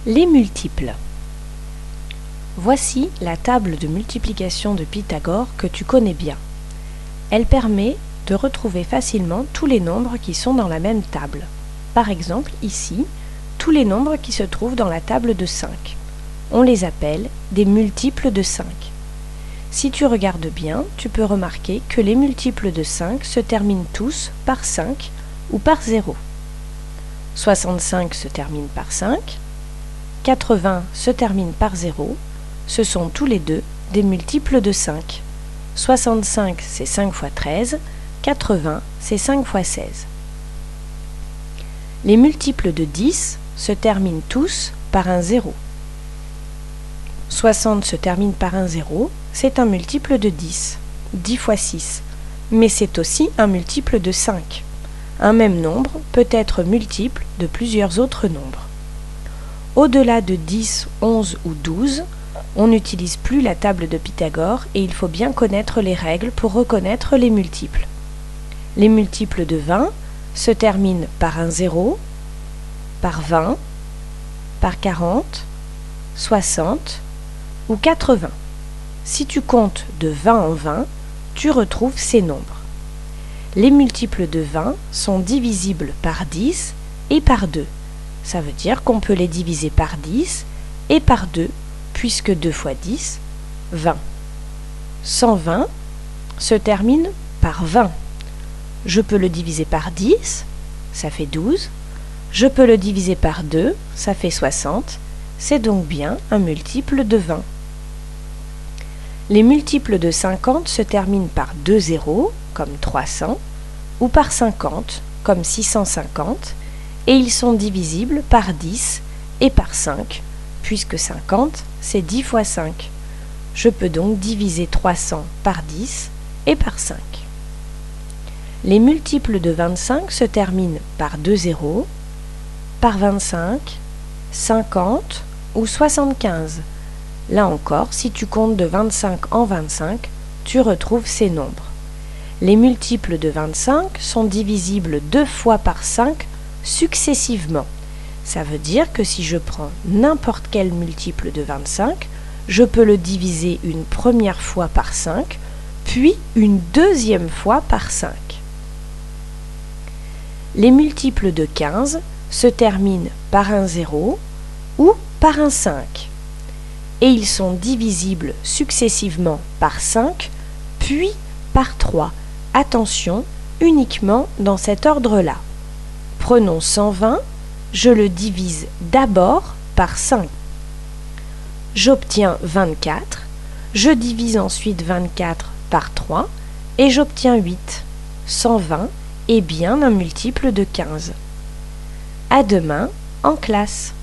Les multiples. Voici la table de multiplication de Pythagore que tu connais bien. Elle permet de retrouver facilement tous les nombres qui sont dans la même table. Par exemple, ici, tous les nombres qui se trouvent dans la table de 5. On les appelle des multiples de 5. Si tu regardes bien, tu peux remarquer que les multiples de 5 se terminent tous par 5 ou par 0. 65 se termine par 5. 80 se termine par 0, ce sont tous les deux des multiples de 5. 65 c'est 5 fois 13, 80 c'est 5 fois 16. Les multiples de 10 se terminent tous par un 0. 60 se termine par un 0, c'est un multiple de 10, 10 fois 6, mais c'est aussi un multiple de 5. Un même nombre peut être multiple de plusieurs autres nombres. Au-delà de 10, 11 ou 12, on n'utilise plus la table de Pythagore et il faut bien connaître les règles pour reconnaître les multiples. Les multiples de 20 se terminent par un 0, par 20, par 40, 60 ou 80. Si tu comptes de 20 en 20, tu retrouves ces nombres. Les multiples de 20 sont divisibles par 10 et par 2. Ça veut dire qu'on peut les diviser par 10 et par 2, puisque 2 fois 10, 20. 120 se termine par 20. Je peux le diviser par 10, ça fait 12. Je peux le diviser par 2, ça fait 60. C'est donc bien un multiple de 20. Les multiples de 50 se terminent par 2 zéros, comme 300, ou par 50, comme 650, et ils sont divisibles par 10 et par 5, puisque 50, c'est 10 fois 5. Je peux donc diviser 300 par 10 et par 5. Les multiples de 25 se terminent par 2 zéros, par 25, 50 ou 75. Là encore, si tu comptes de 25 en 25, tu retrouves ces nombres. Les multiples de 25 sont divisibles 2 fois par 5 successivement. Ça veut dire que si je prends n'importe quel multiple de 25, je peux le diviser une première fois par 5, puis une deuxième fois par 5. Les multiples de 15 se terminent par un 0 ou par un 5. Et ils sont divisibles successivement par 5, puis par 3. Attention, uniquement dans cet ordre-là. Prenons 120, je le divise d'abord par 5. J'obtiens 24, je divise ensuite 24 par 3 et j'obtiens 8. 120 est bien un multiple de 15. À demain en classe.